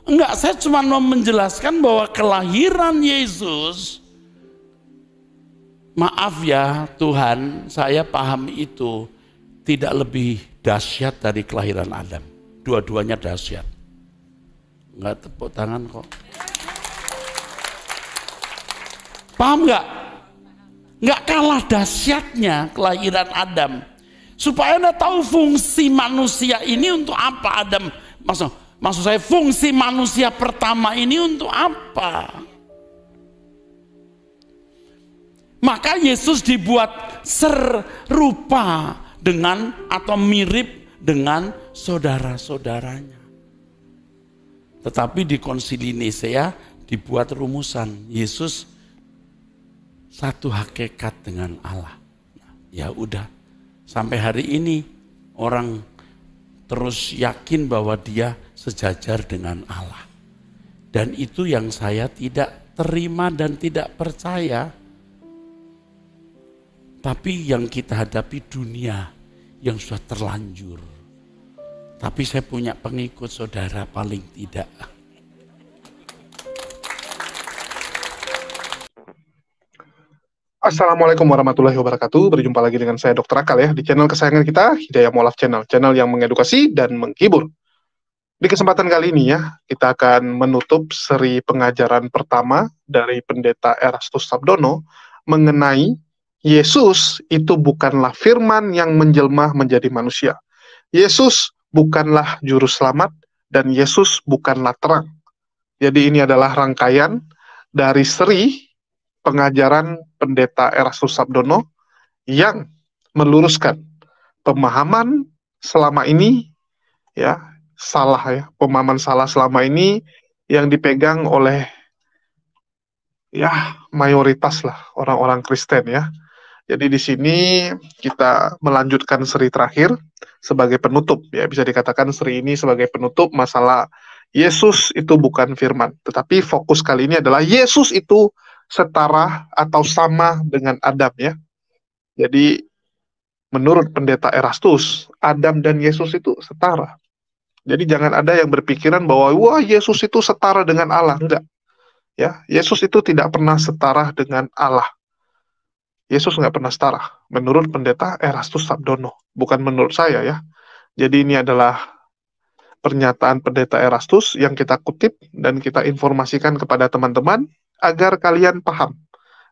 Enggak, saya cuma mau menjelaskan bahwa kelahiran Yesus, maaf ya Tuhan, saya paham itu tidak lebih dahsyat dari kelahiran Adam. Dua-duanya dahsyat. Enggak, tepuk tangan kok. Paham enggak? Enggak kalah dahsyatnya kelahiran Adam. Supaya Anda tahu fungsi manusia ini untuk apa Adam. Maksud saya fungsi manusia pertama ini untuk apa? Maka Yesus dibuat serupa dengan atau mirip dengan saudara-saudaranya. Tetapi di Konsili Nisea dibuat rumusan Yesus satu hakikat dengan Allah. Nah, ya udah, sampai hari ini orang terus yakin bahwa dia sejajar dengan Allah. Dan itu yang saya tidak terima dan tidak percaya. Tapi yang kita hadapi dunia yang sudah terlanjur. Tapi saya punya pengikut saudara paling tidak. Assalamualaikum warahmatullahi wabarakatuh. Berjumpa lagi dengan saya Dr. Akal ya di channel kesayangan kita, Hidayah Mualaf Channel, channel yang mengedukasi dan menghibur. Di kesempatan kali ini ya, kita akan menutup seri pengajaran pertama dari Pendeta Erastus Sabdono mengenai Yesus itu bukanlah firman yang menjelma menjadi manusia. Yesus bukanlah juru selamat dan Yesus bukanlah terang. Jadi ini adalah rangkaian dari seri pengajaran Pendeta Erastus Sabdono yang meluruskan pemahaman selama ini ya, salah ya, pemahaman salah selama ini yang dipegang oleh ya mayoritas lah orang-orang Kristen ya. Jadi di sini kita melanjutkan seri terakhir sebagai penutup ya, bisa dikatakan seri ini sebagai penutup masalah Yesus itu bukan firman, tetapi fokus kali ini adalah Yesus itu setara atau sama dengan Adam ya. Jadi menurut Pendeta Erastus, Adam dan Yesus itu setara. Jadi jangan ada yang berpikiran bahwa wah Yesus itu setara dengan Allah, enggak. Ya, Yesus itu tidak pernah setara dengan Allah. Yesus nggak pernah setara, menurut Pendeta Erastus Sabdono, bukan menurut saya ya. Jadi ini adalah pernyataan Pendeta Erastus yang kita kutip dan kita informasikan kepada teman-teman agar kalian paham,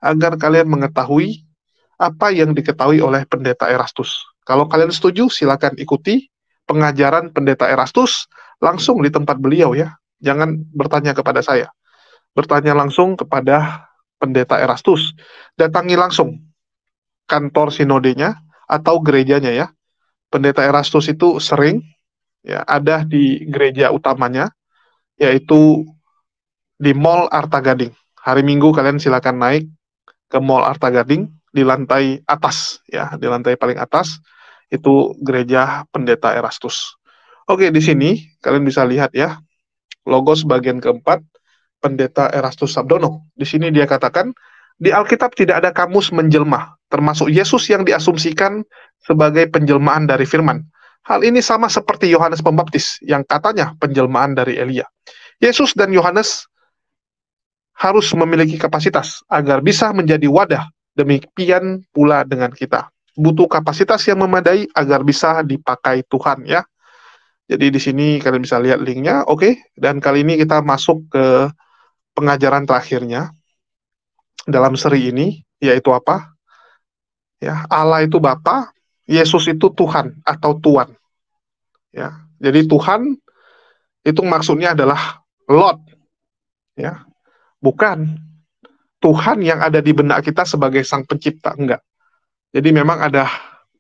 agar kalian mengetahui apa yang diketahui oleh Pendeta Erastus. Kalau kalian setuju, silakan ikuti pengajaran Pendeta Erastus langsung di tempat beliau ya. Jangan bertanya kepada saya. Bertanya langsung kepada Pendeta Erastus. Datangi langsung kantor sinodenya atau gerejanya ya. Pendeta Erastus itu sering ya ada di gereja utamanya, yaitu di Mall Arta Gading. Hari Minggu kalian silakan naik ke Mall Arta Gading di lantai atas ya, di lantai paling atas itu gereja Pendeta Erastus. Oke, di sini kalian bisa lihat ya logo bagian keempat Pendeta Erastus Sabdono. Di sini dia katakan di Alkitab tidak ada kamus menjelma, termasuk Yesus yang diasumsikan sebagai penjelmaan dari firman. Hal ini sama seperti Yohanes Pembaptis yang katanya penjelmaan dari Elia. Yesus dan Yohanes harus memiliki kapasitas agar bisa menjadi wadah, demikian pula dengan kita. Butuh kapasitas yang memadai agar bisa dipakai Tuhan ya. Jadi di sini kalian bisa lihat linknya, oke. Dan kali ini kita masuk ke pengajaran terakhirnya dalam seri ini, yaitu apa? Ya, Allah itu Bapa, Yesus itu Tuhan atau Tuan. Ya, jadi Tuhan itu maksudnya adalah Lord, ya, bukan Tuhan yang ada di benak kita sebagai Sang Pencipta, enggak. Jadi memang ada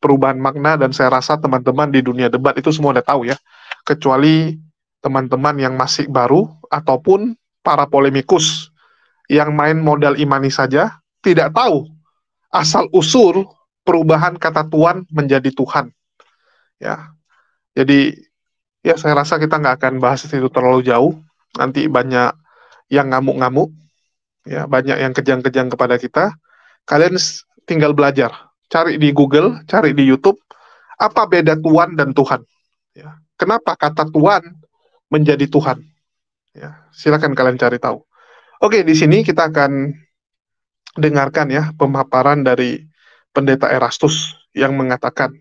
perubahan makna dan saya rasa teman-teman di dunia debat itu semua udah tahu ya, kecuali teman-teman yang masih baru ataupun para polemikus yang main modal imani saja, tidak tahu asal-usul perubahan kata Tuhan menjadi Tuhan. Ya, jadi ya saya rasa kita nggak akan bahas itu terlalu jauh. Nanti banyak yang ngamuk-ngamuk, ya banyak yang kejang-kejang kepada kita. Kalian tinggal belajar, cari di Google, cari di YouTube, apa beda Tuhan dan Tuhan. Ya. Kenapa kata Tuhan menjadi Tuhan? Ya, silakan kalian cari tahu. Oke, di sini kita akan dengarkan ya pemaparan dari Pendeta Erastus yang mengatakan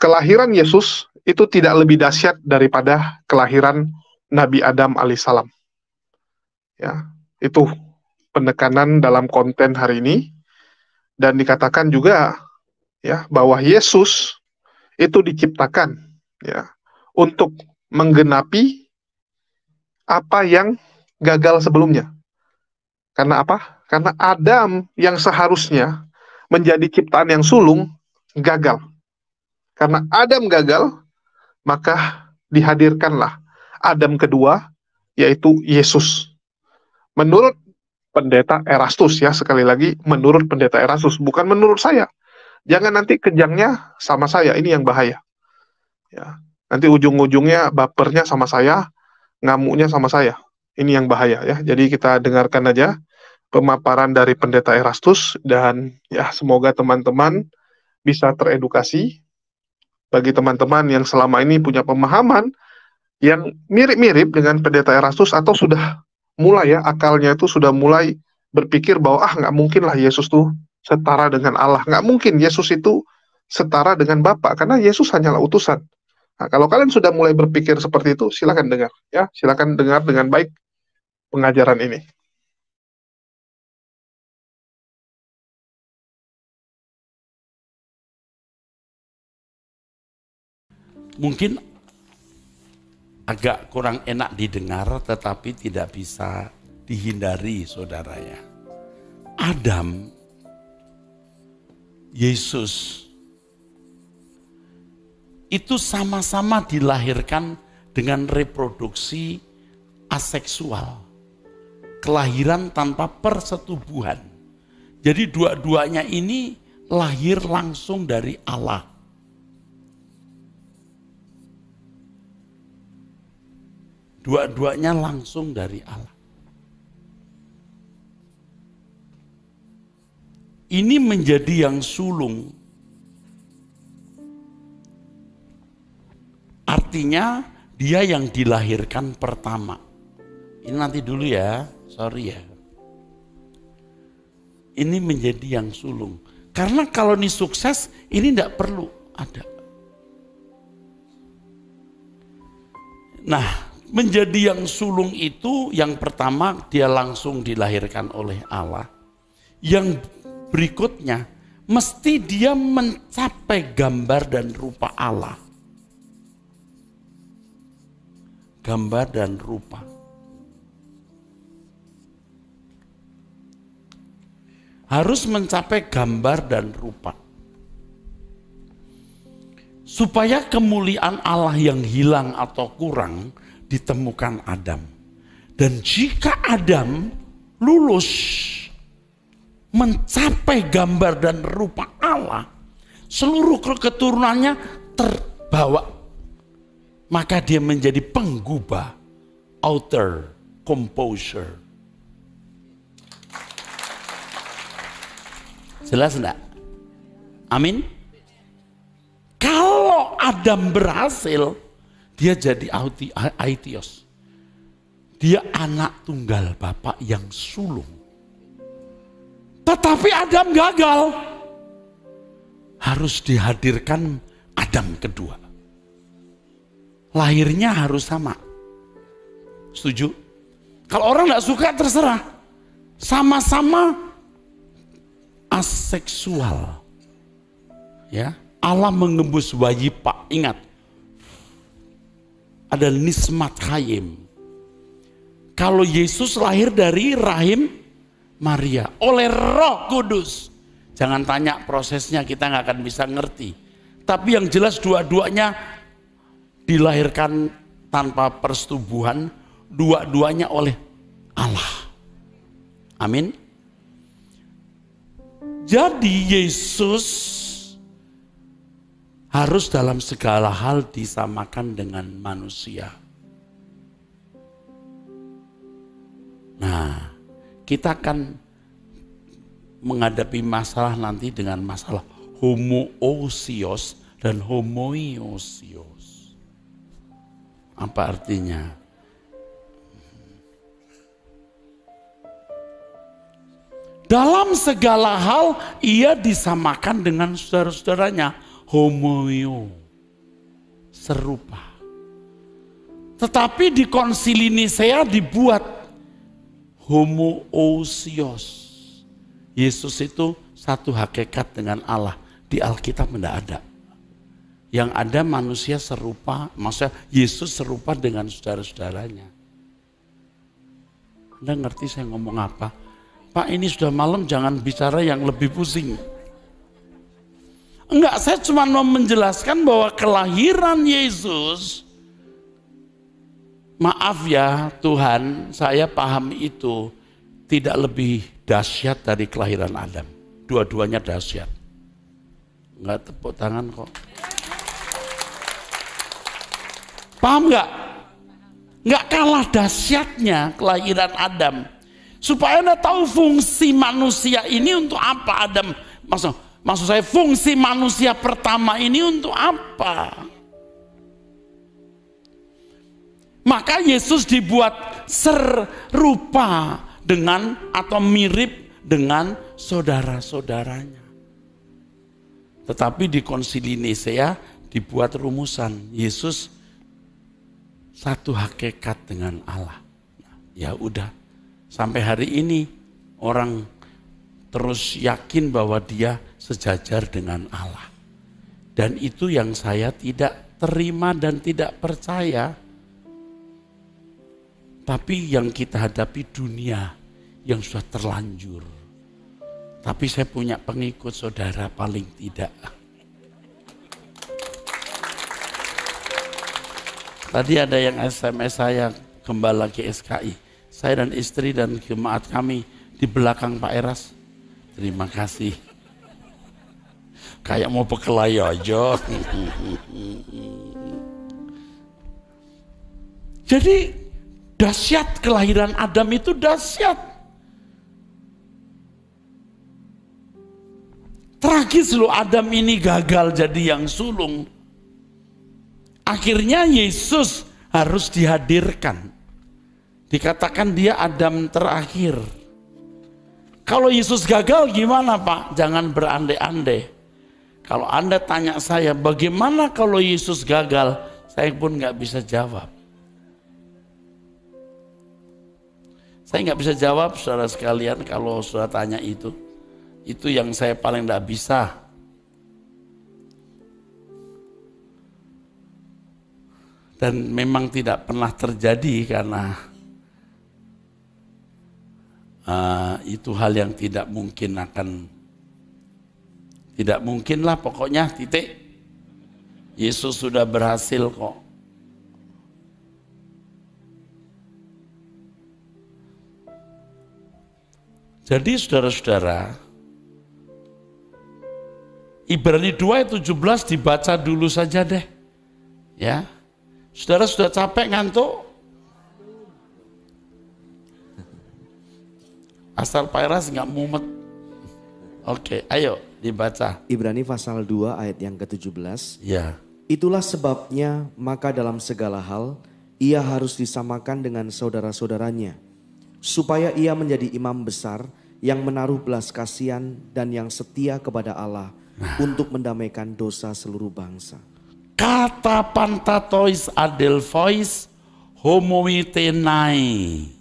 kelahiran Yesus itu tidak lebih dahsyat daripada kelahiran Nabi Adam alaihissalam. Ya, itu penekanan dalam konten hari ini, dan dikatakan juga ya bahwa Yesus itu diciptakan ya untuk menggenapi apa yang gagal sebelumnya. Karena apa? Karena Adam yang seharusnya menjadi ciptaan yang sulung gagal. Karena Adam gagal, maka dihadirkanlah Adam kedua, yaitu Yesus. Menurut Pendeta Erastus ya, sekali lagi menurut Pendeta Erastus, bukan menurut saya. Jangan nanti kejangnya sama saya, ini yang bahaya. Ya, nanti ujung-ujungnya bapernya sama saya, ngamuknya sama saya. Ini yang bahaya ya. Jadi kita dengarkan aja pemaparan dari Pendeta Erastus, dan ya semoga teman-teman bisa teredukasi. Bagi teman-teman yang selama ini punya pemahaman yang mirip-mirip dengan Pendeta Erastus, atau sudah mulai ya akalnya itu sudah mulai berpikir bahwa nggak mungkin lah Yesus tuh setara dengan Allah, nggak mungkin Yesus itu setara dengan Bapa, karena Yesus hanyalah utusan. Nah, kalau kalian sudah mulai berpikir seperti itu, silakan dengar ya, silakan dengar dengan baik pengajaran ini. Mungkin agak kurang enak didengar, tetapi tidak bisa dihindari, saudara ya. Adam, Yesus, itu sama-sama dilahirkan dengan reproduksi aseksual. Kelahiran tanpa persetubuhan. Jadi dua-duanya ini lahir langsung dari Allah. Dua-duanya langsung dari Allah. Ini menjadi yang sulung. Artinya dia yang dilahirkan pertama. Ini nanti dulu ya, sorry ya. Ini menjadi yang sulung. Karena kalau ini sukses, ini tidak perlu ada. Nah, menjadi yang sulung itu yang pertama dia langsung dilahirkan oleh Allah. Yang berikutnya mesti dia mencapai gambar dan rupa Allah. Gambar dan rupa. Harus mencapai gambar dan rupa. Supaya kemuliaan Allah yang hilang atau kurang ditemukan Adam. Dan jika Adam lulus mencapai gambar dan rupa Allah, seluruh keturunannya terbawa, maka dia menjadi penggubah, author, composer. Jelas enggak? Amin. Kalau Adam berhasil, dia jadi aitios. Dia anak tunggal Bapa yang sulung. Tetapi Adam gagal. Harus dihadirkan Adam kedua. Lahirnya harus sama. Setuju? Kalau orang tidak suka terserah. Sama-sama aseksual. Ya, Allah mengembus bayi Pak. Ingat. Ada nismat hayim. Kalau Yesus lahir dari rahim Maria oleh Roh Kudus. Jangan tanya prosesnya, kita nggak akan bisa ngerti. Tapi yang jelas dua-duanya dilahirkan tanpa persetubuhan, dua-duanya oleh Allah. Amin. Jadi Yesus harus dalam segala hal disamakan dengan manusia. Nah, kita akan menghadapi masalah nanti dengan masalah homoousios dan homoiousios. Apa artinya? Dalam segala hal ia disamakan dengan saudara-saudaranya. Homoio, serupa. Tetapi di konsili Nisea dibuat homoousios. Yesus itu satu hakikat dengan Allah. Di Alkitab tidak ada. Yang ada manusia serupa, maksudnya Yesus serupa dengan saudara-saudaranya. Anda ngerti saya ngomong apa? Pak, ini sudah malam, jangan bicara yang lebih pusing. Enggak, saya cuma mau menjelaskan bahwa kelahiran Yesus, maaf ya Tuhan, saya paham itu tidak lebih dahsyat dari kelahiran Adam. Dua-duanya dahsyat. Enggak, tepuk tangan kok. Paham enggak? Enggak kalah dahsyatnya kelahiran Adam. Supaya Anda tahu fungsi manusia ini untuk apa Adam. Maksud saya fungsi manusia pertama ini untuk apa? Maka Yesus dibuat serupa dengan atau mirip dengan saudara-saudaranya. Tetapi di konsili Nisea dibuat rumusan Yesus satu hakikat dengan Allah. Ya udah, sampai hari ini orang terus yakin bahwa dia sejajar dengan Allah. Dan itu yang saya tidak terima dan tidak percaya. Tapi yang kita hadapi dunia yang sudah terlanjur. Tapi saya punya pengikut saudara paling tidak. Tadi ada yang SMS saya, gembala GSKI. Saya dan istri dan jemaat kami di belakang Pak Eras. Terima kasih. Kayak mau berkelahi aja. Jadi dahsyat kelahiran Adam itu dahsyat. Tragis loh, Adam ini gagal jadi yang sulung. Akhirnya Yesus harus dihadirkan. Dikatakan dia Adam terakhir. Kalau Yesus gagal gimana Pak? Jangan berandai-andai. Kalau Anda tanya saya bagaimana kalau Yesus gagal, saya pun nggak bisa jawab. Saya nggak bisa jawab saudara sekalian kalau saudara tanya itu. Itu yang saya paling nggak bisa. Dan memang tidak pernah terjadi karena itu hal yang tidak mungkin tidak mungkin lah pokoknya titik. Yesus sudah berhasil kok. Jadi saudara-saudara, Ibrani 2 ayat 17 dibaca dulu saja deh. Ya. Saudara sudah capek ngantuk? Asal Pak Eras nggak mumet. Oke, ayo dibaca. Ibrani pasal 2 ayat yang ke-17. Ya. Itulah sebabnya maka dalam segala hal ia harus disamakan dengan saudara-saudaranya. Supaya ia menjadi imam besar yang menaruh belas kasihan dan yang setia kepada Allah untuk mendamaikan dosa seluruh bangsa. Kata pantatois adelphois homoitenai.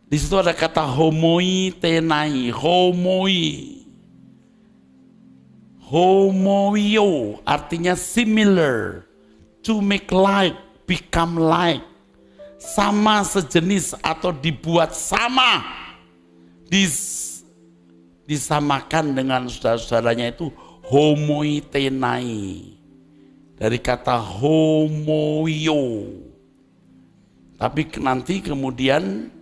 Di situ ada kata homoitenai, homoio artinya similar, to make like, become like, sama sejenis atau dibuat sama, disamakan dengan saudara-saudaranya itu homoitenai, dari kata homoio. Tapi nanti kemudian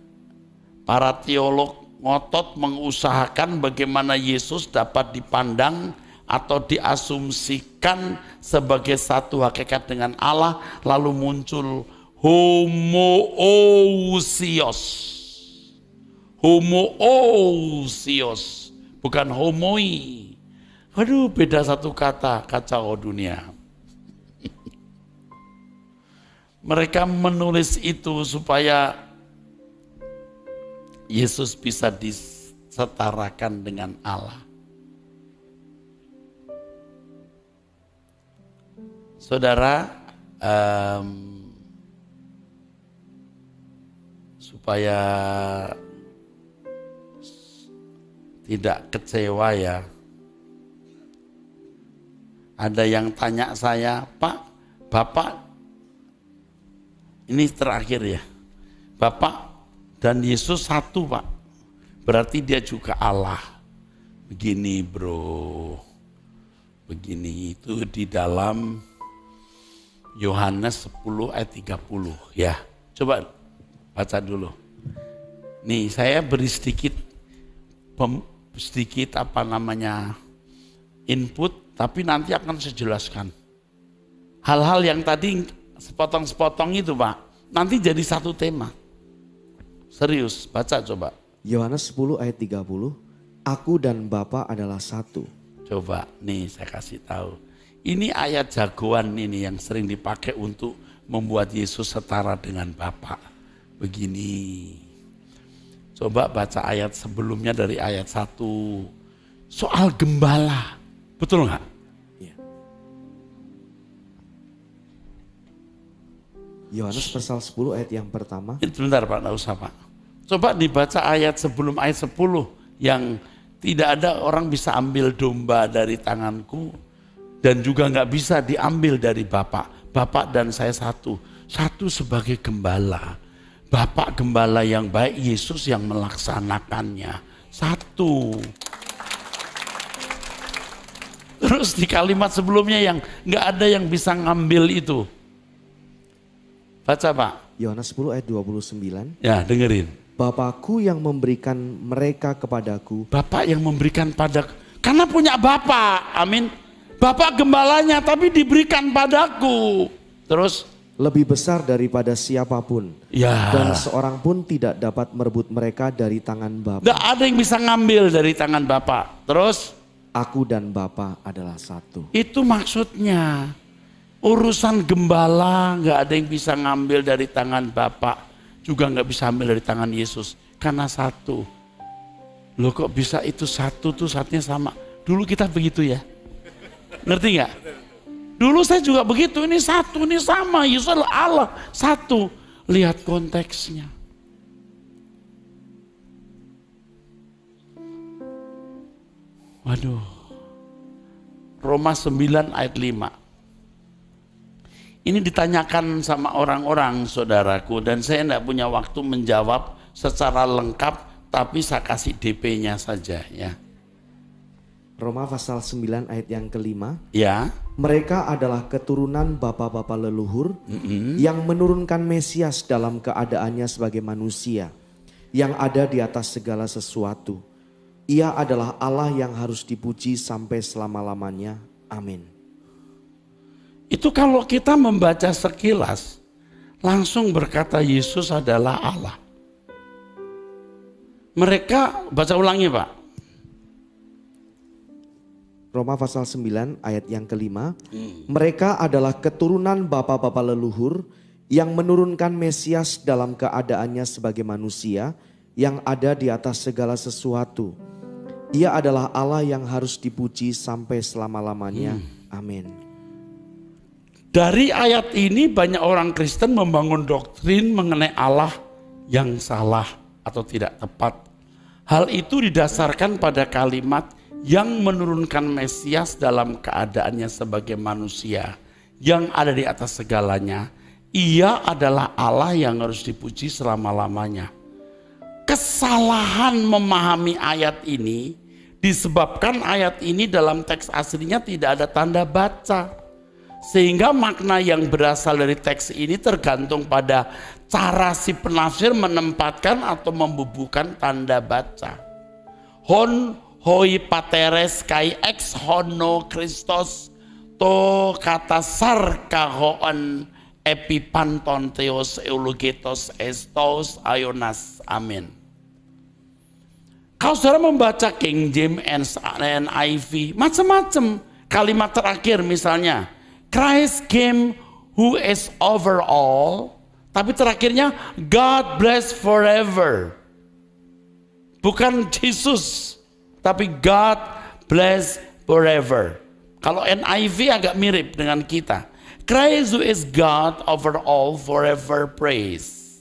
para teolog ngotot mengusahakan bagaimana Yesus dapat dipandang atau diasumsikan sebagai satu hakikat dengan Allah, lalu muncul homoousios. Homoousios, bukan homoi. Waduh, beda satu kata, kacau dunia. Mereka menulis itu supaya Yesus bisa disetarakan dengan Allah? Saudara, supaya tidak kecewa ya. Ada yang tanya saya, Pak, Bapak, ini terakhir ya, Bapak dan Yesus satu Pak, berarti dia juga Allah. Begini bro, begini itu di dalam Yohanes 10 ayat 30 ya. Coba baca dulu. Nih saya beri sedikit input, tapi nanti akan saya jelaskan. Hal-hal yang tadi sepotong-sepotong itu Pak, nanti jadi satu tema. Serius, baca coba. Yohanes 10 ayat 30, aku dan Bapa adalah satu. Coba, nih saya kasih tahu. Ini ayat jagoan ini yang sering dipakai untuk membuat Yesus setara dengan Bapa. Begini. Coba baca ayat sebelumnya dari ayat 1. Soal gembala. Betul nggak? Ya. Yohanes pasal 10 ayat yang pertama. Bentar Pak, nggak usah Pak. Coba dibaca ayat sebelum ayat 10 yang tidak ada orang bisa ambil domba dari tanganku dan juga nggak bisa diambil dari Bapak. Bapak dan saya satu. Satu sebagai gembala. Bapak gembala yang baik, Yesus yang melaksanakannya. Satu. Terus di kalimat sebelumnya yang nggak ada yang bisa ngambil itu. Baca Pak. Yohanes 10 ayat 29. Ya dengerin. Bapakku yang memberikan mereka kepadaku. Bapak yang memberikan padaku. Karena punya Bapak. Amin. Bapak gembalanya tapi diberikan padaku. Terus. Lebih besar daripada siapapun. Ya. Dan seorang pun tidak dapat merebut mereka dari tangan Bapa. Tidak ada yang bisa ngambil dari tangan Bapak. Terus. Aku dan Bapa adalah satu. Itu maksudnya. Urusan gembala nggak ada yang bisa ngambil dari tangan Bapak. Juga nggak bisa ambil dari tangan Yesus. Karena satu. Loh kok bisa itu satu tuh satunya sama. Dulu kita begitu ya. Ngerti nggak? Dulu saya juga begitu. Ini satu, ini sama. Yesus adalah Allah. Satu. Lihat konteksnya. Waduh. Roma 9 ayat 5. Ini ditanyakan sama orang-orang saudaraku dan saya tidak punya waktu menjawab secara lengkap, tapi saya kasih DP-nya saja ya. Roma pasal 9 ayat yang kelima. Ya. Mereka adalah keturunan bapa-bapa leluhur yang menurunkan Mesias dalam keadaannya sebagai manusia yang ada di atas segala sesuatu. Ia adalah Allah yang harus dipuji sampai selama-lamanya. Amin. Itu kalau kita membaca sekilas, langsung berkata Yesus adalah Allah. Mereka, baca ulangi Pak. Roma pasal 9 ayat yang kelima. Mereka adalah keturunan bapa-bapa leluhur yang menurunkan Mesias dalam keadaannya sebagai manusia yang ada di atas segala sesuatu. Ia adalah Allah yang harus dipuji sampai selama-lamanya. Amin. Dari ayat ini banyak orang Kristen membangun doktrin mengenai Allah yang salah atau tidak tepat. Hal itu didasarkan pada kalimat yang menurunkan Mesias dalam keadaannya sebagai manusia yang ada di atas segalanya. Ia adalah Allah yang harus dipuji selama-lamanya. Kesalahan memahami ayat ini disebabkan ayat ini dalam teks aslinya tidak ada tanda baca. Sehingga makna yang berasal dari teks ini tergantung pada cara si penafsir menempatkan atau membubuhkan tanda baca. Hon hoi pateres kai ex hono Christos to kata sarka hoon epipanton theos eulogetos estos aionas. Amin. Kalau saudara membaca King James and NIV, macam-macam. Kalimat terakhir misalnya, Christ came who is over all, tapi terakhirnya God bless forever. Bukan Jesus, tapi God bless forever. Kalau NIV agak mirip dengan kita. Christ who is God over all forever praise.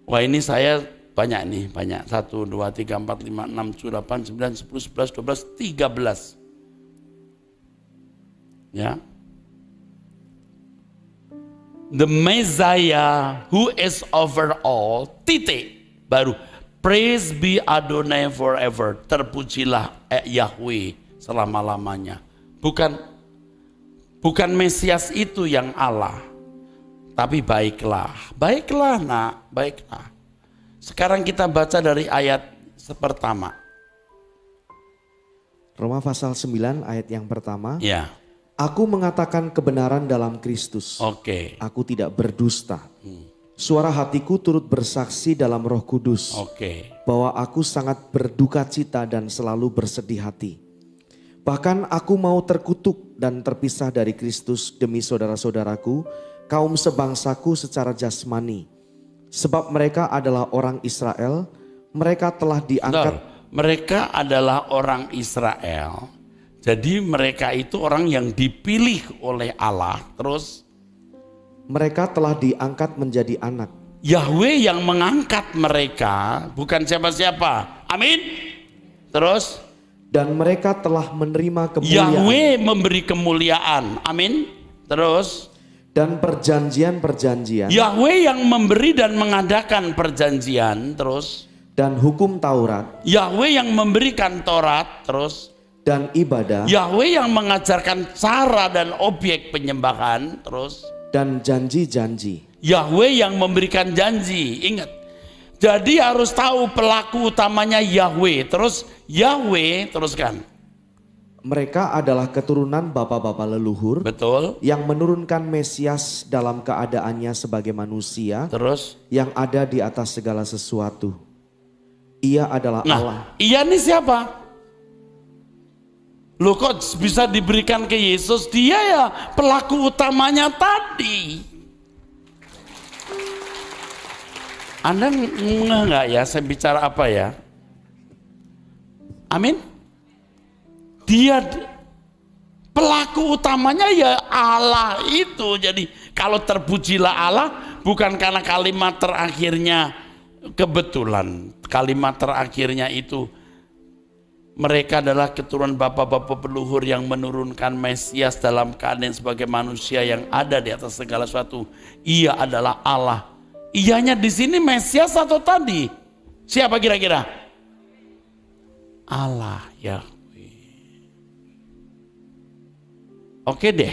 Wah, ini saya banyak nih, banyak. 1, 2, 3, 4, 5, 6, 7, 8, 9, 10, 11, 12, 13. Ya. The Messiah who is over all, titik, baru. Praise be Adonai forever. Terpujilah Yahweh selama-lamanya. Bukan Mesias itu yang Allah. Tapi baiklah. Baiklah nak, baiklah. Sekarang kita baca dari ayat pertama. Roma pasal 9 ayat yang pertama. Ya. Aku mengatakan kebenaran dalam Kristus. Oke. Aku tidak berdusta. Suara hatiku turut bersaksi dalam Roh Kudus. Oke. Bahwa aku sangat berduka cita dan selalu bersedih hati. Bahkan aku mau terkutuk dan terpisah dari Kristus demi saudara-saudaraku, kaum sebangsaku secara jasmani. Sebab mereka adalah orang Israel, mereka telah diangkat. Mereka adalah orang Israel. Jadi mereka itu orang yang dipilih oleh Allah. Terus mereka telah diangkat menjadi anak. Yahweh yang mengangkat mereka, bukan siapa-siapa. Amin. Terus dan mereka telah menerima kemuliaan. Yahweh memberi kemuliaan. Amin. Terus dan perjanjian-perjanjian. Yahweh yang memberi dan mengadakan perjanjian. Terus dan hukum Taurat. Yahweh yang memberikan Taurat. Terus dan ibadah. Yahweh yang mengajarkan cara dan objek penyembahan. Terus dan janji-janji. Yahweh yang memberikan janji. Ingat. Jadi harus tahu pelaku utamanya Yahweh. Terus Yahweh, teruskan. Mereka adalah keturunan bapak-bapak leluhur. Betul. Yang menurunkan Mesias dalam keadaannya sebagai manusia. Terus yang ada di atas segala sesuatu. Ia adalah Allah. Ia ini siapa? Loh kok bisa diberikan ke Yesus? Dia ya pelaku utamanya tadi. Anda nggak ya saya bicara apa ya? Amin. Dia pelaku utamanya ya Allah itu. Jadi kalau terpujilah Allah bukan karena kalimat terakhirnya kebetulan. Kalimat terakhirnya itu mereka adalah keturunan bapak-bapak leluhur yang menurunkan Mesias dalam keadaan sebagai manusia yang ada di atas segala sesuatu. Ia adalah Allah. Iyanya di sini Mesias atau tadi? Siapa kira-kira? Allah Yahweh. Oke deh.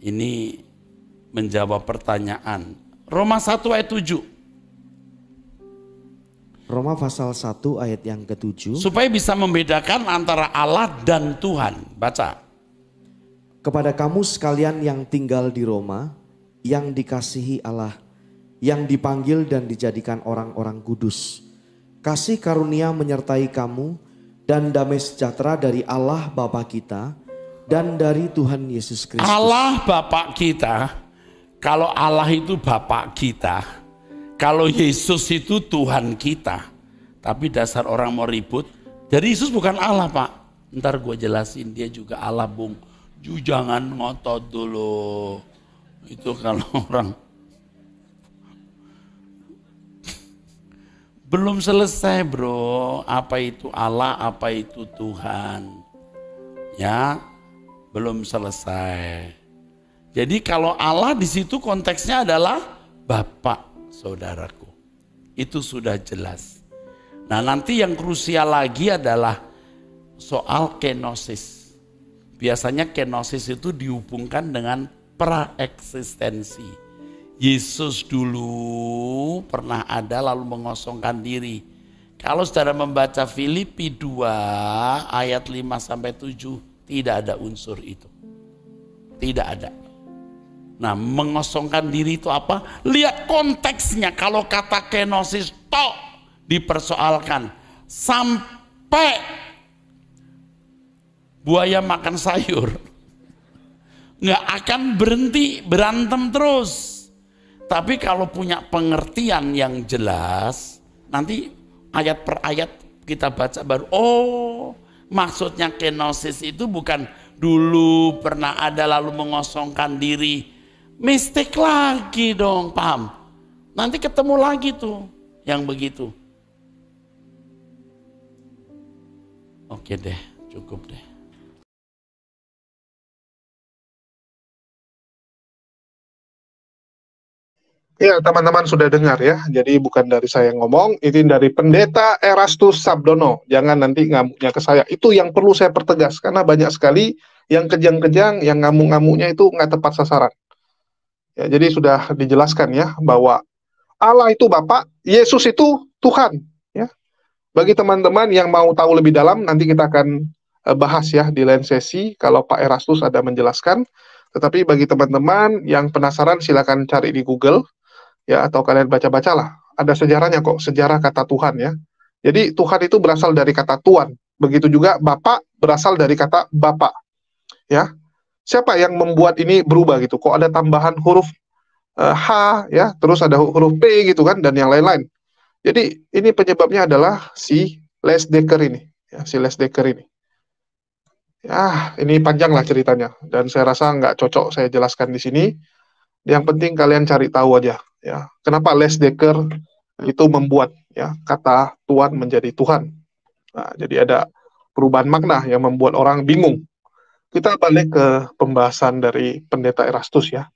Ini menjawab pertanyaan. Roma 1 ayat 7. Roma pasal 1 ayat yang ke-7. Supaya bisa membedakan antara Allah dan Tuhan. Baca. Kepada kamu sekalian yang tinggal di Roma, yang dikasihi Allah, yang dipanggil dan dijadikan orang-orang kudus. Kasih karunia menyertai kamu dan damai sejahtera dari Allah Bapa kita dan dari Tuhan Yesus Kristus. Allah Bapa kita, kalau Allah itu Bapa kita, kalau Yesus itu Tuhan kita. Tapi dasar orang mau ribut, jadi Yesus bukan Allah Pak. Ntar gue jelasin dia juga Allah Bung. Jangan ngotot dulu. Itu kalau orang belum selesai bro, apa itu Allah, apa itu Tuhan. Ya, belum selesai. Jadi kalau Allah di situ konteksnya adalah Bapak saudaraku. Itu sudah jelas. Nah nanti yang krusial lagi adalah soal kenosis. Biasanya kenosis itu dihubungkan dengan praeksistensi. Yesus dulu pernah ada lalu mengosongkan diri. Kalau saudara membaca Filipi 2 ayat 5-7 tidak ada unsur itu. Tidak ada. Nah mengosongkan diri itu apa? Lihat konteksnya. Kalau kata kenosis tok dipersoalkan sampai buaya makan sayur. Nggak akan berhenti berantem terus. Tapi kalau punya pengertian yang jelas, nanti ayat per ayat kita baca baru, oh maksudnya kenosis itu bukan dulu pernah ada lalu mengosongkan diri. Mistik lagi dong, paham? Nanti ketemu lagi tuh yang begitu. Oke deh, cukup deh. Ya, teman-teman sudah dengar ya. Jadi bukan dari saya yang ngomong, ini dari Pendeta Erastus Sabdono. Jangan nanti ngamuknya ke saya. Itu yang perlu saya pertegas, karena banyak sekali yang kejang-kejang, yang ngamuk-ngamuknya itu nggak tepat sasaran. Ya, jadi sudah dijelaskan ya, bahwa Allah itu Bapa, Yesus itu Tuhan. Ya. Bagi teman-teman yang mau tahu lebih dalam, nanti kita akan bahas ya di lain sesi, kalau Pak Erastus ada menjelaskan. Tetapi bagi teman-teman yang penasaran, silakan cari di Google, ya, atau kalian baca-bacalah. Ada sejarahnya kok, sejarah kata Tuhan ya. Jadi Tuhan itu berasal dari kata Tuhan. Begitu juga Bapak berasal dari kata Bapak. Ya. Siapa yang membuat ini berubah gitu? Kok ada tambahan huruf H ya, terus ada huruf P gitu kan, dan yang lain-lain. Jadi ini penyebabnya adalah si Leesdecker ini, ya, si Leesdecker ini. Ya, ini panjang lah ceritanya, dan saya rasa nggak cocok saya jelaskan di sini. Yang penting kalian cari tahu aja, ya. Kenapa Leesdecker itu membuat ya kata Tuhan menjadi Tuhan. Nah, jadi ada perubahan makna yang membuat orang bingung. Kita balik ke pembahasan dari Pendeta Erastus ya.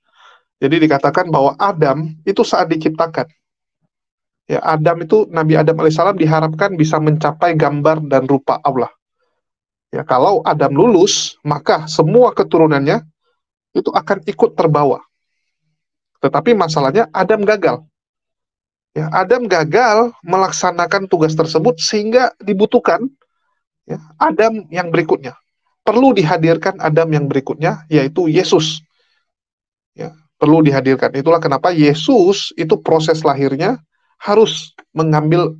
Jadi dikatakan bahwa Adam itu saat diciptakan, ya, Adam itu, Nabi Adam alaihissalam diharapkan bisa mencapai gambar dan rupa Allah. Ya, kalau Adam lulus, maka semua keturunannya itu akan ikut terbawa. Tetapi masalahnya Adam gagal. Ya, Adam gagal melaksanakan tugas tersebut, sehingga dibutuhkan ya, Adam yang berikutnya. Perlu dihadirkan Adam yang berikutnya, yaitu Yesus. Ya, perlu dihadirkan. Itulah kenapa Yesus itu proses lahirnya harus mengambil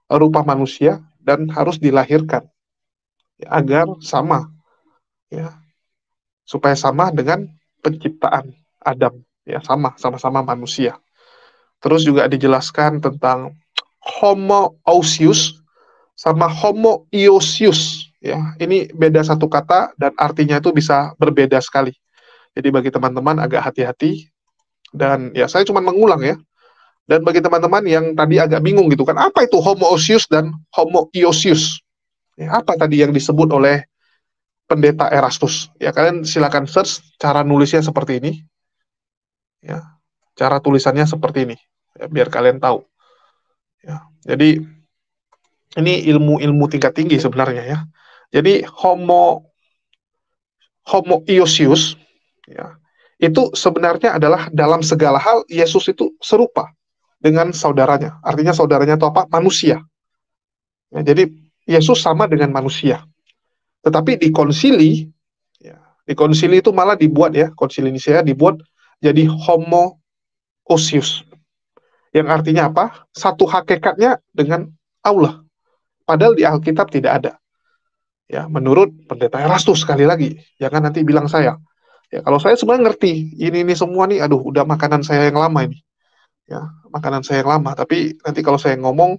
rupa manusia dan harus dilahirkan ya, agar sama ya, supaya sama dengan penciptaan Adam ya, sama-sama manusia. Terus juga dijelaskan tentang homoousios sama homoiousios ya. Ini beda satu kata dan artinya itu bisa berbeda sekali. Jadi bagi teman-teman agak hati-hati, dan ya saya cuma mengulang ya. Dan bagi teman-teman yang tadi agak bingung gitu kan, apa itu homoousios dan homoiousios? Ya, apa tadi yang disebut oleh Pendeta Erastus? Ya, kalian silakan search, cara nulisnya seperti ini. Ya, cara tulisannya seperti ini. Ya, biar kalian tahu. Ya, jadi ini ilmu-ilmu tingkat tinggi sebenarnya ya. Jadi homoiousios ya, itu sebenarnya adalah dalam segala hal Yesus itu serupa dengan saudaranya. Artinya saudaranya itu apa? Manusia. Ya, jadi Yesus sama dengan manusia. Tetapi di konsili, ya, di konsili itu malah dibuat ya, konsili Nisea dibuat jadi homoousios. Yang artinya apa? Satu hakikatnya dengan Allah. Padahal di Alkitab tidak ada. Ya, menurut Pendeta Erastus, sekali lagi, jangan nanti bilang saya. Ya, kalau saya sebenarnya ngerti, ini semua nih, aduh, udah makanan saya yang lama ini. Ya, makanan saya yang lama. Tapi nanti kalau saya ngomong,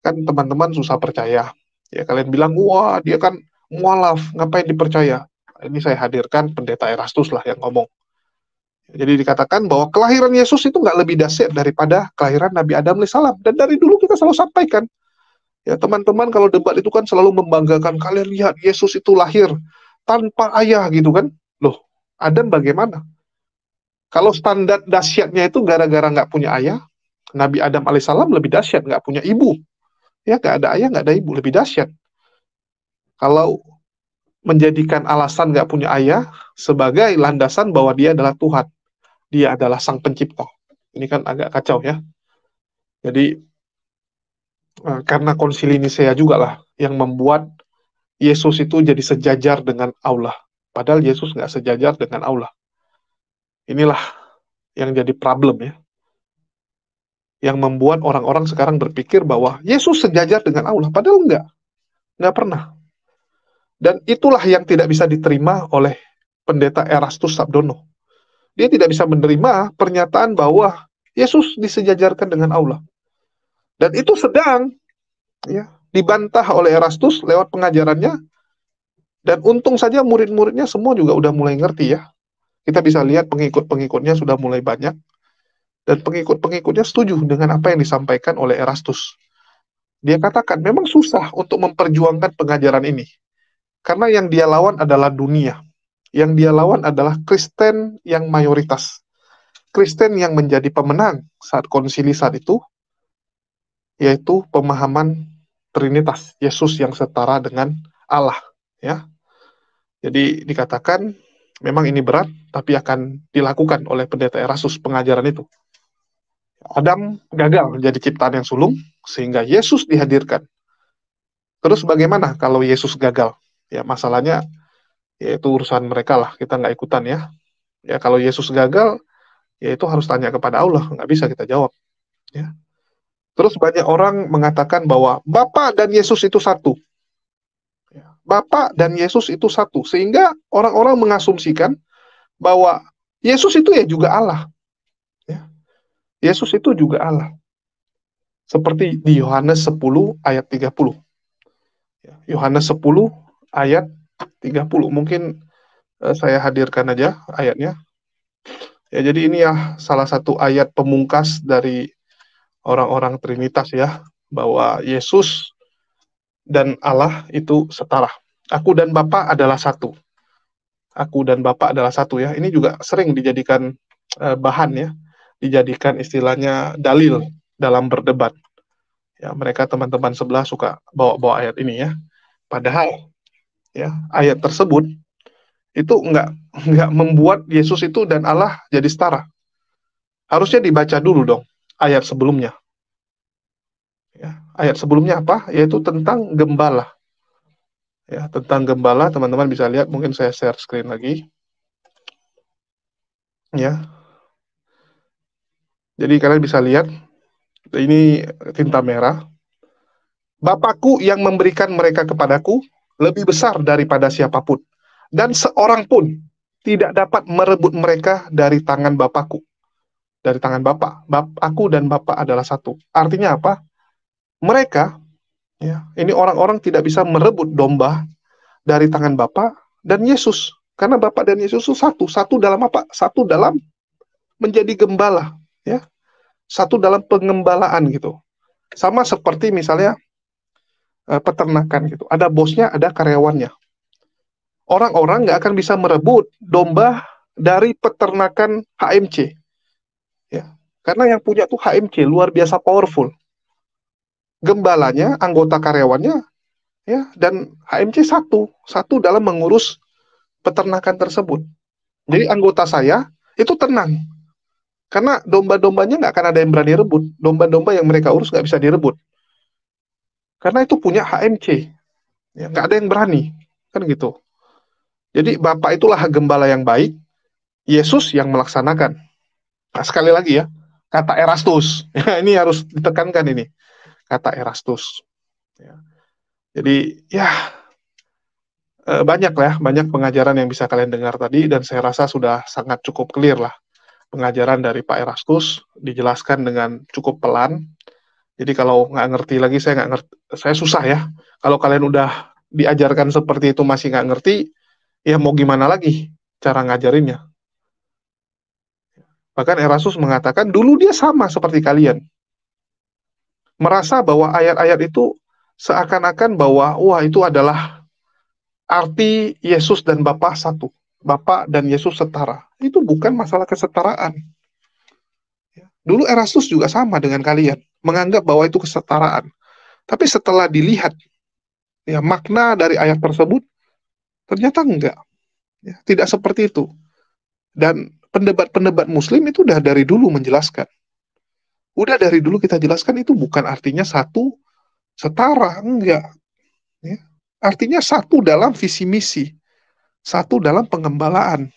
kan teman-teman susah percaya. Ya, kalian bilang, wah, dia kan mualaf, ngapain dipercaya? Ini saya hadirkan Pendeta Erastus lah yang ngomong. Jadi dikatakan bahwa kelahiran Yesus itu nggak lebih dahsyat daripada kelahiran Nabi Adam alaihissalam. Dan dari dulu kita selalu sampaikan, ya teman-teman, kalau debat itu kan selalu membanggakan, kalian lihat Yesus itu lahir tanpa ayah gitu kan. Loh, Adam bagaimana? Kalau standar dahsyatnya itu gara-gara nggak punya ayah, Nabi Adam alaihissalam lebih dahsyat, nggak punya ibu. Ya, nggak ada ayah, nggak ada ibu, lebih dahsyat. Kalau menjadikan alasan nggak punya ayah sebagai landasan bahwa dia adalah Tuhan, dia adalah sang pencipta, ini kan agak kacau ya. Jadi karena konsili Nisea juga lah yang membuat Yesus itu jadi sejajar dengan Allah, padahal Yesus nggak sejajar dengan Allah. Inilah yang jadi problem ya, yang membuat orang-orang sekarang berpikir bahwa Yesus sejajar dengan Allah, padahal nggak pernah. Dan itulah yang tidak bisa diterima oleh Pendeta Erastus Sabdono. Dia tidak bisa menerima pernyataan bahwa Yesus disejajarkan dengan Allah. Dan itu sedang ya dibantah oleh Erastus lewat pengajarannya, dan untung saja murid-muridnya semua juga udah mulai ngerti ya. Kita bisa lihat pengikut-pengikutnya sudah mulai banyak, dan pengikut-pengikutnya setuju dengan apa yang disampaikan oleh Erastus. Dia katakan memang susah untuk memperjuangkan pengajaran ini, karena yang dia lawan adalah dunia. Yang dia lawan adalah Kristen yang mayoritas. Kristen yang menjadi pemenang saat konsili saat itu, yaitu pemahaman Trinitas, Yesus yang setara dengan Allah. Ya, jadi dikatakan memang ini berat, tapi akan dilakukan oleh pendeta Erastus pengajaran itu. Adam gagal menjadi ciptaan yang sulung, sehingga Yesus dihadirkan. Terus bagaimana kalau Yesus gagal? Ya masalahnya yaitu urusan mereka lah, kita nggak ikutan ya. Ya kalau Yesus gagal, ya itu harus tanya kepada Allah, nggak bisa kita jawab. Ya. Terus banyak orang mengatakan bahwa Bapa dan Yesus itu satu. Ya. Bapa dan Yesus itu satu, sehingga orang-orang mengasumsikan bahwa Yesus itu ya juga Allah. Ya. Yesus itu juga Allah. Seperti di Yohanes 10 ayat 30. Ya. Yohanes 10 ayat 30. Mungkin saya hadirkan aja ayatnya. Ya, jadi ini ya salah satu ayat pemungkas dari orang-orang Trinitas ya, bahwa Yesus dan Allah itu setara. Aku dan Bapa adalah satu. Aku dan Bapa adalah satu ya. Ini juga sering dijadikan bahan ya, dijadikan istilahnya dalil dalam berdebat. Ya, mereka teman-teman sebelah suka bawa-bawa ayat ini ya. Padahal ya ayat tersebut itu nggak membuat Yesus itu dan Allah jadi setara. Harusnya dibaca dulu dong ayat sebelumnya. Ya, ayat sebelumnya apa? Yaitu tentang gembala. Ya, tentang gembala, teman-teman bisa lihat, mungkin saya share screen lagi. Ya. Jadi kalian bisa lihat, ini tinta merah. Bapakku yang memberikan mereka kepadaku lebih besar daripada siapapun, dan seorang pun tidak dapat merebut mereka dari tangan Bapakku. Dari tangan Bapa. Aku dan Bapa adalah satu. Artinya apa? Mereka, ya, ini orang-orang tidak bisa merebut domba dari tangan Bapa dan Yesus. Karena Bapa dan Yesus itu satu. Satu dalam apa? Satu dalam menjadi gembala. Ya. Satu dalam pengembalaan gitu. Sama seperti misalnya peternakan gitu. Ada bosnya, ada karyawannya. Orang-orang nggak akan bisa merebut domba dari peternakan HMC. Ya. Karena yang punya tuh HMC, luar biasa powerful. Gembalanya, anggota karyawannya, ya, dan HMC satu dalam mengurus peternakan tersebut. Jadi anggota saya itu tenang, karena domba-dombanya nggak akan ada yang berani rebut. Domba-domba yang mereka urus nggak bisa direbut, karena itu punya HMC, ya, nggak ada yang berani, kan gitu. Jadi Bapak itulah gembala yang baik, Yesus yang melaksanakan. Nah, sekali lagi ya, kata Erastus, ini harus ditekankan ini, kata Erastus. Ya. Jadi ya banyak lah, banyak pengajaran yang bisa kalian dengar tadi, dan saya rasa sudah sangat cukup clear lah pengajaran dari Pak Erastus, dijelaskan dengan cukup pelan. Jadi kalau nggak ngerti lagi, saya nggak ngerti, saya susah ya. Kalau kalian udah diajarkan seperti itu masih nggak ngerti, ya mau gimana lagi cara ngajarinnya. Bahkan Erastus mengatakan dulu dia sama seperti kalian, merasa bahwa ayat-ayat itu seakan-akan bahwa wah itu adalah arti Yesus dan Bapa satu. Bapa dan Yesus setara. Itu bukan masalah kesetaraan. Dulu Erastus juga sama dengan kalian, menganggap bahwa itu kesetaraan. Tapi setelah dilihat ya makna dari ayat tersebut, ternyata enggak. Ya, tidak seperti itu. Dan pendebat-pendebat Muslim itu udah dari dulu menjelaskan. Udah dari dulu kita jelaskan itu bukan artinya satu setara, enggak. Ya. Artinya satu dalam visi misi, satu dalam pengembalaan.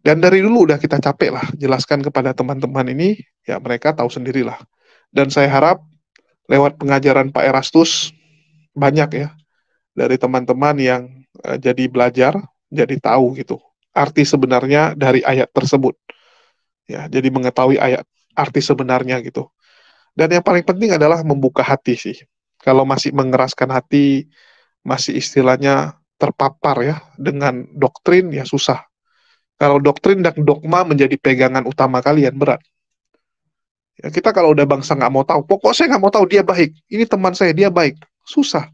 Dan dari dulu udah kita capek lah jelaskan kepada teman-teman ini, ya mereka tahu sendirilah. Dan saya harap lewat pengajaran Pak Erastus, banyak ya dari teman-teman yang jadi belajar, jadi tahu gitu arti sebenarnya dari ayat tersebut. Ya, jadi mengetahui ayat arti sebenarnya gitu. Dan yang paling penting adalah membuka hati sih. Kalau masih mengeraskan hati, masih istilahnya terpapar ya dengan doktrin, ya susah. Kalau doktrin dan dogma menjadi pegangan utama kalian, berat. Ya, kita kalau udah bangsa nggak mau tahu, pokoknya saya nggak mau tahu dia baik. Ini teman saya, dia baik. Susah.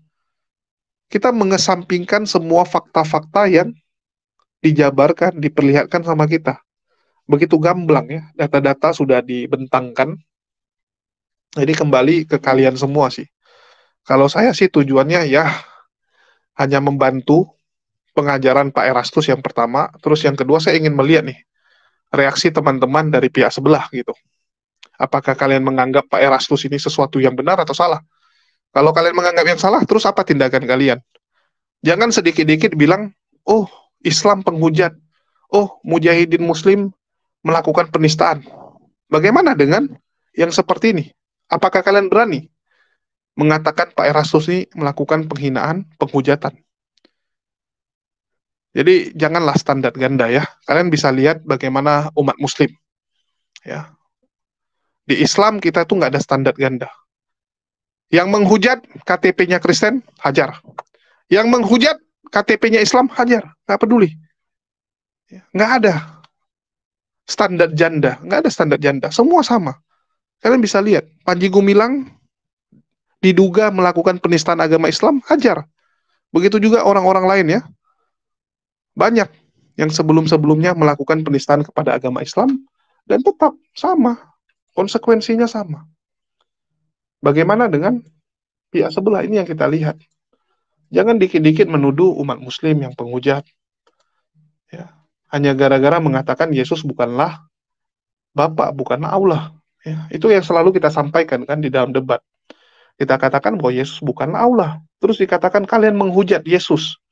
Kita mengesampingkan semua fakta-fakta yang dijabarkan, diperlihatkan sama kita. Begitu gamblang ya, data-data sudah dibentangkan. Jadi kembali ke kalian semua sih. Kalau saya sih tujuannya ya hanya membantu pengajaran Pak Erastus yang pertama, terus yang kedua saya ingin melihat nih reaksi teman-teman dari pihak sebelah gitu. Apakah kalian menganggap Pak Erastus ini sesuatu yang benar atau salah? Kalau kalian menganggap yang salah, terus apa tindakan kalian? Jangan sedikit-dikit bilang, oh Islam penghujat, oh mujahidin muslim melakukan penistaan. Bagaimana dengan yang seperti ini? Apakah kalian berani mengatakan Pak Erastus ini melakukan penghinaan, penghujatan? Jadi janganlah standar ganda ya. Kalian bisa lihat bagaimana umat muslim. Ya. Di Islam kita tuh nggak ada standar ganda. Yang menghujat KTP-nya Kristen, hajar. Yang menghujat KTP-nya Islam, hajar. Nggak peduli. Nggak ada standar janda. Nggak ada standar janda. Semua sama. Kalian bisa lihat. Panji Gumilang diduga melakukan penistaan agama Islam, hajar. Begitu juga orang-orang lain ya. Banyak yang sebelum-sebelumnya melakukan penistaan kepada agama Islam dan tetap sama. Konsekuensinya sama. Bagaimana dengan pihak sebelah ini yang kita lihat? Jangan dikit-dikit menuduh umat muslim yang penghujat. Ya. Hanya gara-gara mengatakan Yesus bukanlah Bapa, bukanlah Allah. Ya. Itu yang selalu kita sampaikan kan di dalam debat. Kita katakan bahwa Yesus bukanlah Allah. Terus dikatakan kalian menghujat Yesus.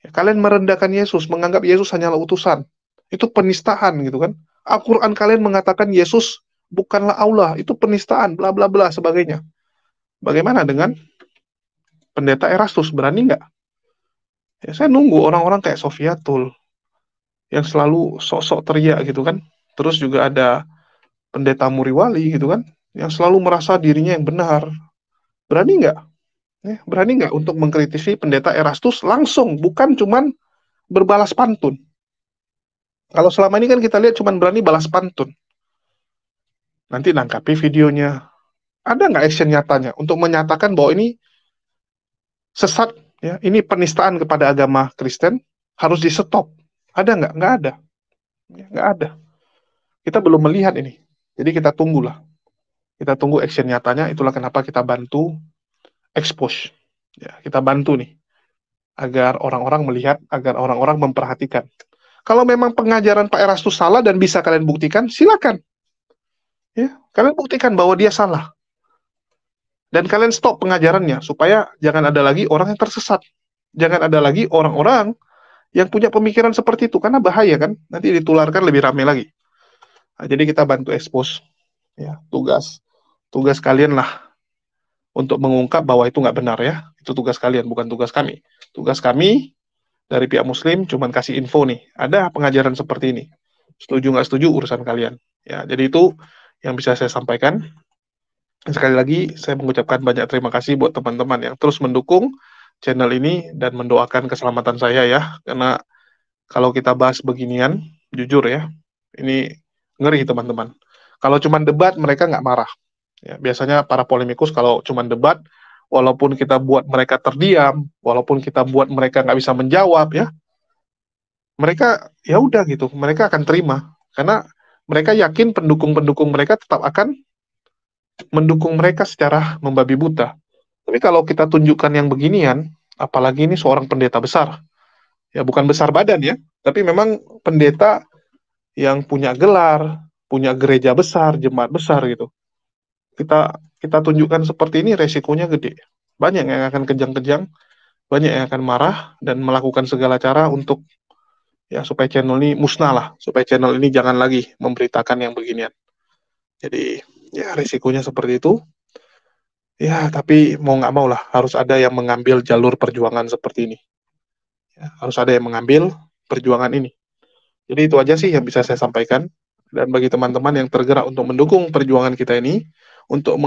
Ya, kalian merendahkan Yesus, menganggap Yesus hanyalah utusan. Itu penistaan gitu kan. Al-Quran kalian mengatakan Yesus bukanlah Allah. Itu penistaan, bla bla bla sebagainya. Bagaimana dengan pendeta Erastus? Berani nggak? Ya, saya nunggu orang-orang kayak Sofiatul yang selalu sok-sok teriak gitu kan. Terus juga ada pendeta Muriwali gitu kan, yang selalu merasa dirinya yang benar. Berani nggak? Ya, berani nggak untuk mengkritisi pendeta Erastus langsung, bukan cuman berbalas pantun. Kalau selama ini kan kita lihat cuman berani balas pantun. Nanti nangkapi videonya. Ada nggak action nyatanya untuk menyatakan bahwa ini sesat, ya, ini penistaan kepada agama Kristen, harus di stop? Ada nggak? Nggak ada. Ya, nggak ada. Kita belum melihat ini. Jadi kita tunggulah. Kita tunggu action nyatanya. Itulah kenapa kita bantu expose. Ya, kita bantu nih agar orang-orang melihat, agar orang-orang memperhatikan. Kalau memang pengajaran Pak Erastus salah dan bisa kalian buktikan, silakan. Ya, kalian buktikan bahwa dia salah. Dan kalian stop pengajarannya supaya jangan ada lagi orang yang tersesat. Jangan ada lagi orang-orang yang punya pemikiran seperti itu, karena bahaya kan, nanti ditularkan lebih ramai lagi. Nah, jadi kita bantu expose. Ya, tugas kalian lah untuk mengungkap bahwa itu nggak benar ya. Itu tugas kalian, bukan tugas kami. Tugas kami dari pihak Muslim cuman kasih info nih, ada pengajaran seperti ini. Setuju nggak setuju urusan kalian. Ya, jadi itu yang bisa saya sampaikan. Sekali lagi saya mengucapkan banyak terima kasih buat teman-teman yang terus mendukung channel ini dan mendoakan keselamatan saya ya. Karena kalau kita bahas beginian, jujur ya, ini ngeri teman-teman. Kalau cuma debat mereka nggak marah. Ya, biasanya para polemikus kalau cuma debat, walaupun kita buat mereka terdiam, walaupun kita buat mereka nggak bisa menjawab ya, mereka ya udah gitu, mereka akan terima karena mereka yakin pendukung-pendukung mereka tetap akan mendukung mereka secara membabi buta. Tapi kalau kita tunjukkan yang beginian, apalagi ini seorang pendeta besar, ya bukan besar badan ya, tapi memang pendeta yang punya gelar, punya gereja besar, jemaat besar gitu. Kita tunjukkan seperti ini, resikonya gede. Banyak yang akan kejang-kejang, banyak yang akan marah dan melakukan segala cara untuk ya supaya channel ini musnah lah, supaya channel ini jangan lagi memberitakan yang beginian. Jadi ya risikonya seperti itu. Ya tapi mau nggak mau lah harus ada yang mengambil jalur perjuangan seperti ini. Ya, harus ada yang mengambil perjuangan ini. Jadi itu aja sih yang bisa saya sampaikan. Dan bagi teman-teman yang tergerak untuk mendukung perjuangan kita ini, untuk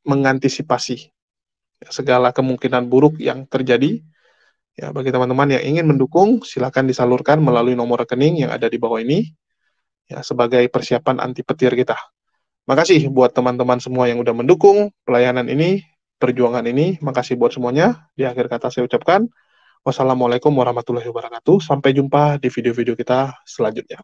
mengantisipasi segala kemungkinan buruk yang terjadi, ya bagi teman-teman yang ingin mendukung, silakan disalurkan melalui nomor rekening yang ada di bawah ini, ya sebagai persiapan anti petir kita. Makasih buat teman-teman semua yang udah mendukung pelayanan ini, perjuangan ini. Makasih buat semuanya. Di akhir kata saya ucapkan, wassalamualaikum warahmatullahi wabarakatuh. Sampai jumpa di video-video kita selanjutnya.